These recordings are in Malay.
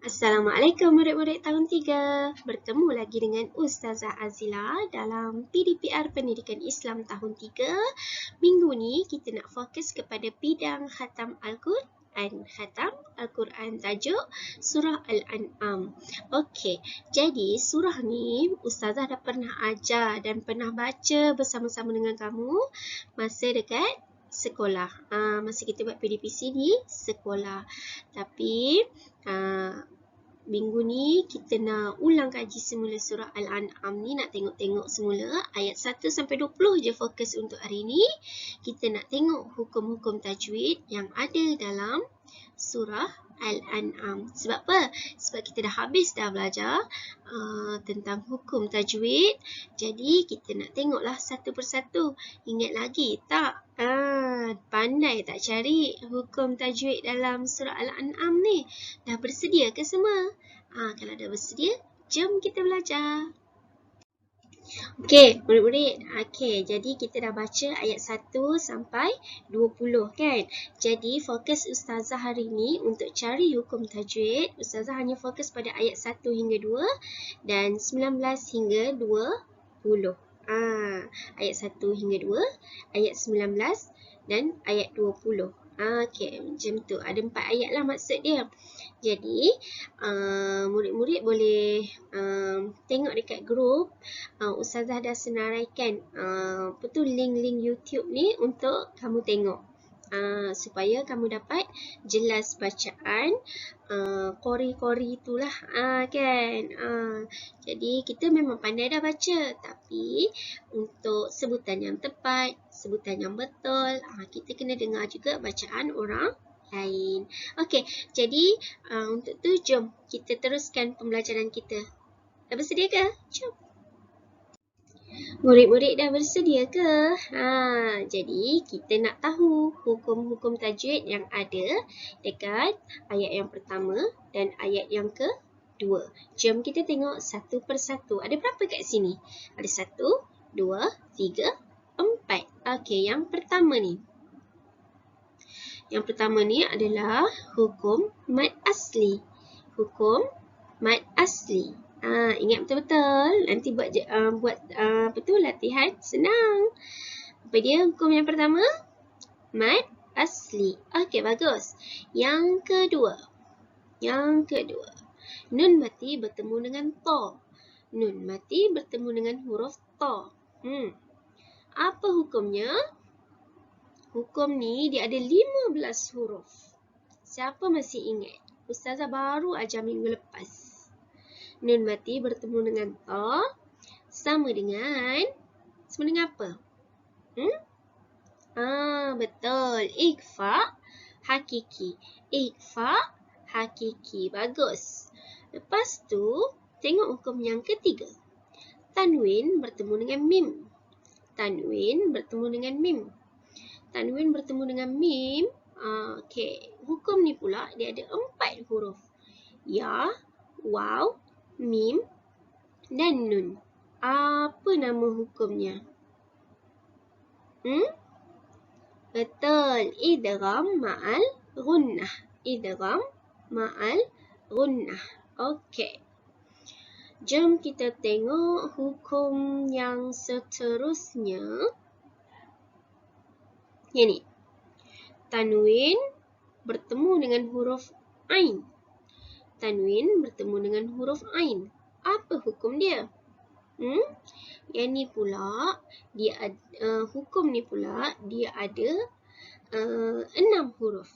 Assalamualaikum murid-murid tahun 3. Bertemu lagi dengan Ustazah Azila dalam PDPR Pendidikan Islam tahun 3. Minggu ni kita nak fokus kepada bidang khatam Al-Quran. Khatam Al-Quran tajuk Surah Al-An'am. Okey, jadi surah ni Ustazah dah pernah ajar dan pernah baca bersama-sama dengan kamu masa dekat sekolah. Masa kita buat PDPC di sekolah. Tapi minggu ni kita nak ulang kaji semula surah Al-An'am ni, nak tengok-tengok semula ayat 1 sampai 20 je fokus untuk hari ni. Kita nak tengok hukum-hukum tajwid yang ada dalam surah Al-An'am. Sebab apa? Sebab kita dah habis dah belajar tentang hukum tajwid. Jadi kita nak tengoklah satu persatu. Ingat lagi tak? Pandai tak cari hukum tajwid dalam surah Al-An'am ni? Dah bersedia ke semua? Kalau dah bersedia, jom kita belajar. Okey, murid-murid. Okey, jadi kita dah baca ayat 1 sampai 20 kan? Jadi fokus Ustazah hari ni untuk cari hukum tajwid, Ustazah hanya fokus pada ayat 1 hingga 2 dan 19 hingga 20. Ayat 1 hingga 2, ayat 19 dan ayat 20. Okey, macam tu. Ada 4 ayat lah maksud dia. Jadi, murid-murid boleh tengok dekat grup. Ustazah dah senaraikan link-link YouTube ni untuk kamu tengok. Supaya kamu dapat jelas bacaan kori-kori itulah kan. Jadi kita memang pandai dah baca, tapi untuk sebutan yang tepat, sebutan yang betul, kita kena dengar juga bacaan orang lain. Okey, jadi untuk tu jom kita teruskan pembelajaran kita. Dah bersedia ke? Jom. Murid-murid dah bersedia ke? Jadi kita nak tahu hukum-hukum tajwid yang ada dekat ayat yang pertama dan ayat yang kedua. Jom kita tengok satu persatu. Ada berapa kat sini? Ada 1, 2, 3, 4. Okey, yang pertama ni. Yang pertama ni adalah hukum mad asli. Hukum mad asli. Ingat betul-betul. Nanti buat latihan senang. Apa dia hukum yang pertama? Mad asli. Okey, bagus. Yang kedua. Nun mati bertemu dengan ta. Nun mati bertemu dengan huruf ta. Apa hukumnya? Hukum ni dia ada 15 huruf. Siapa masih ingat? Ustazah baru ajar minggu lepas. Nun mati bertemu dengan ta sama dengan apa? Betul. Ikhfa hakiki. Ikhfa hakiki. Bagus. Lepas tu, tengok hukum yang ketiga. Tanwin bertemu dengan mim. Tanwin bertemu dengan mim. Tanwin bertemu dengan mim. Okey. Hukum ni pula dia ada 4 huruf. Ya, waw, mim dan nun. Apa nama hukumnya? Betul. Idgham ma'al gunnah. Idgham ma'al gunnah. Okey. Jom kita tengok hukum yang seterusnya. Yang ni. Tanwin bertemu dengan huruf ain. Tanwin bertemu dengan huruf ain. Apa hukum dia? Yang ni pula, hukum ni pula dia ada 6 huruf.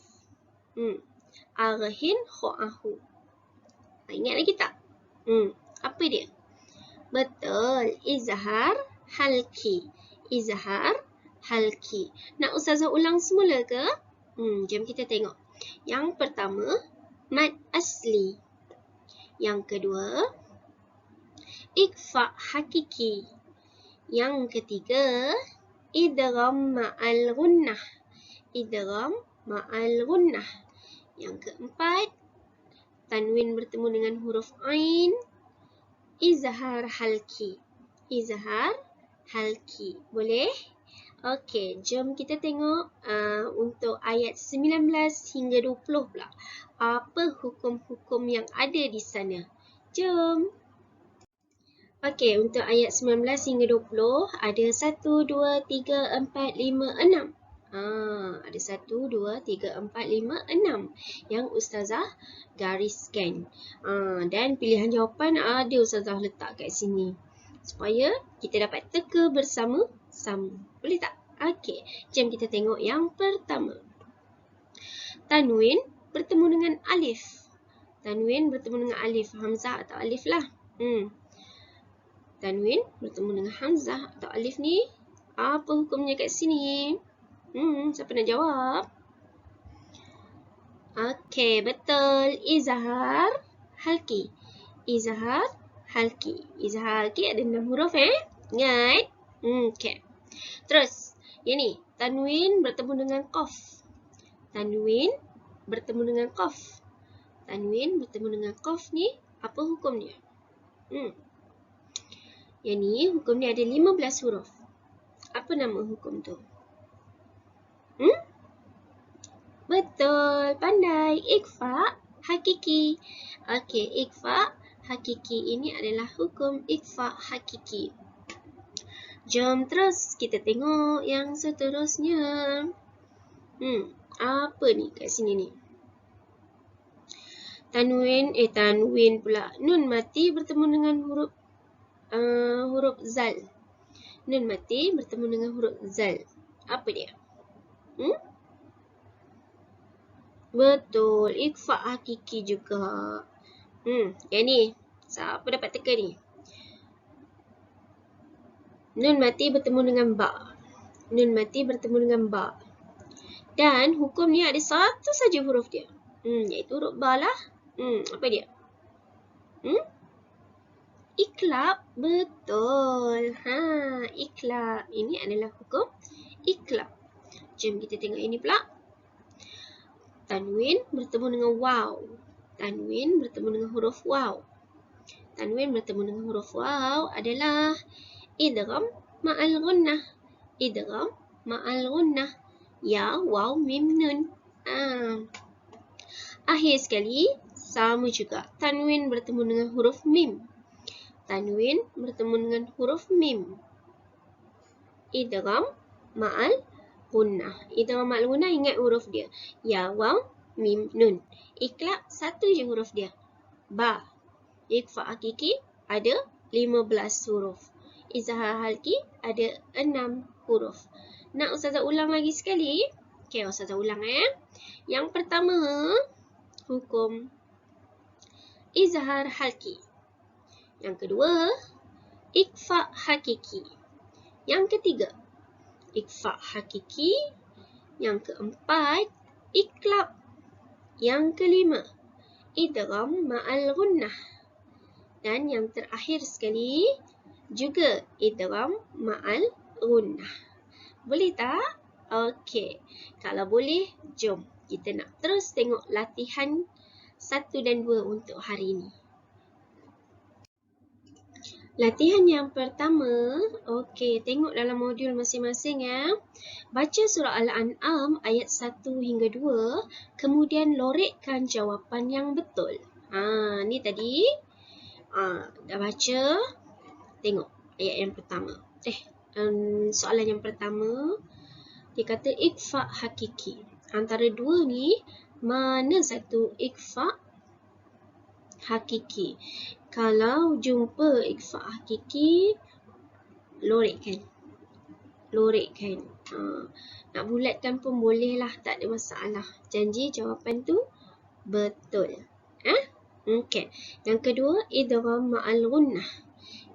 Aghin kho'ahu. Ingat lagi tak? Apa dia? Betul. Izhar halki. Izhar halki. Nak Ustazah ulang semula ke? Jom kita tengok. Yang pertama, mad asli. Yang kedua, ikhfa hakiki. Yang ketiga, idgham ma'al gunnah. Idgham ma'al gunnah. Yang keempat, tanwin bertemu dengan huruf ain. Izhar halki. Izhar halki. Boleh? Okey, jom kita tengok untuk ayat 19 hingga 20 pula. Apa hukum-hukum yang ada di sana? Jom. Okey, untuk ayat 19 hingga 20 ada 1, 2, 3, 4, 5, 6. Ada 1, 2, 3, 4, 5, 6 yang Ustazah gariskan. Dan pilihan jawapan ada Ustazah letak kat sini supaya kita dapat teka bersama-sama. Boleh tak? Okey, jom kita tengok yang pertama. Tanwin bertemu dengan alif. Tanwin bertemu dengan alif, hamzah atau alif lah. Tanwin bertemu dengan hamzah atau alif ni, apa hukumnya kat sini? Siapa nak jawab? Okey, betul. Izhar halki. Izhar halki. Izhar halki ada 6 huruf Ingat? Okey. Terus, yang ni, tanwin bertemu dengan qaf. Tanwin bertemu dengan qaf. Tanwin bertemu dengan qaf ni, apa hukumnya? Yang ni, hukum ni ada 15 huruf. Apa nama hukum tu? Betul, pandai. Ikhfa hakiki. Okey, ikhfa hakiki ini adalah hukum ikhfa hakiki. Jom terus kita tengok yang seterusnya. Apa ni kat sini ni? Tanwin pula. Nun mati bertemu dengan huruf zal. Nun mati bertemu dengan huruf zal. Apa dia? Betul, ikhfa hakiki juga. Yang ni, siapa dapat teka ni? Nun mati bertemu dengan ba. Nun mati bertemu dengan ba. Dan hukum ni ada satu saja huruf dia. Iaitu huruf ba lah. Apa dia? Iklab. Betul. Iklab. Ini adalah hukum iklab. Jom kita tengok ini pula. Tanwin bertemu dengan waw. Tanwin bertemu dengan huruf waw. Tanwin bertemu dengan huruf waw adalah idgham ma'al gunnah. Idgham ma'al gunnah. Ya, waw, mim, nun. Akhir sekali, sama juga. Tanwin bertemu dengan huruf mim. Tanwin bertemu dengan huruf mim. Idgham ma'al gunnah. Idgham ma'al gunnah, ingat huruf dia. Ya, waw, mim, nun. Iklab, satu je huruf dia. Ba. Ikhfa hakiki ada 15 huruf. Izhar halki ada 6 huruf. Nak Ustazah ulang lagi sekali? Okey, Ustazah ulang Yang pertama, hukum izhar halki. Yang kedua, ikhfa hakiki. Yang ketiga, ikhfa hakiki. Yang keempat, iklab. Yang kelima, idgham ma'al gunnah. Dan yang terakhir sekali, juga idgham ma'al gunnah. Boleh tak? Okey. Kalau boleh, jom kita nak terus tengok latihan 1 dan 2 untuk hari ini. Latihan yang pertama, okey, tengok dalam modul masing-masing Baca surah Al-An'am ayat 1 hingga 2, kemudian lorekkan jawapan yang betul. Ni tadi dah baca. Tengok ayat yang pertama. Soalan yang pertama, dia kata ikhfa hakiki. Antara dua ni, mana satu ikhfa hakiki? Kalau jumpa ikhfa hakiki, lorekkan. Nak bulatkan pun boleh lah, tak ada masalah. Janji jawapan tu betul. Okey. Yang kedua, idgham ma'al gunnah.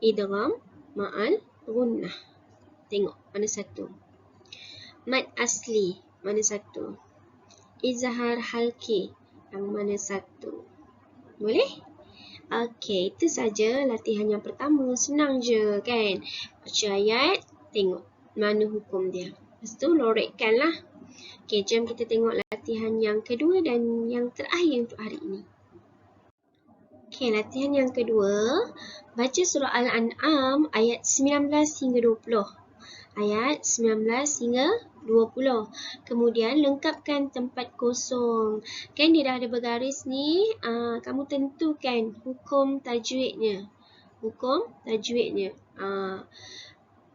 Idgham ma'al gunnah. Tengok mana satu. Mad asli, mana satu. Izhar halki, yang mana satu. Boleh? Okey, itu saja latihan yang pertama. Senang je kan? Baca ayat, tengok mana hukum dia. Lepas tu lorekkan lah. Okey, jom kita tengok latihan yang kedua dan yang terakhir untuk hari ini. Okey, latihan yang kedua. Baca surah Al-An'am ayat 19 hingga 20. ayat 19 hingga 20. Kemudian lengkapkan tempat kosong. Kan dia dah ada bergaris ni, kamu tentukan hukum tajwidnya. Hukum tajwidnya.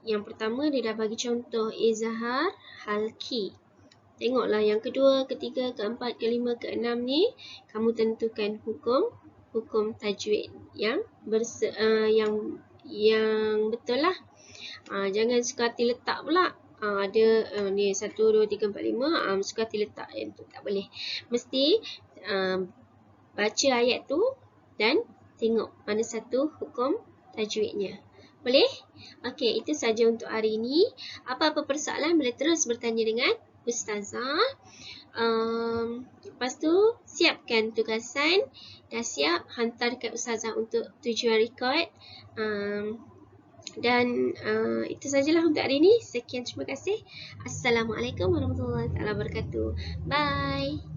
Yang pertama dia dah bagi contoh izhar, halki. Tengoklah yang kedua, ketiga, keempat, kelima, keenam ni kamu tentukan hukum tajwid yang betul lah. Jangan suka hati letak pula. Ada ni 1 2 3 4 5 suka hati letak yang tu tak boleh. Mesti baca ayat tu dan tengok mana satu hukum tajwidnya. Boleh? Okey, itu saja untuk hari ini. Apa-apa persoalan boleh terus bertanya dengan Ustazah. Lepas tu siapkan tugasan. Dah siap, hantar dekat Ustazah untuk tujuan rekod. Dan itu sajalah untuk hari ini. Sekian, terima kasih. Assalamualaikum warahmatullahi wabarakatuh. Bye.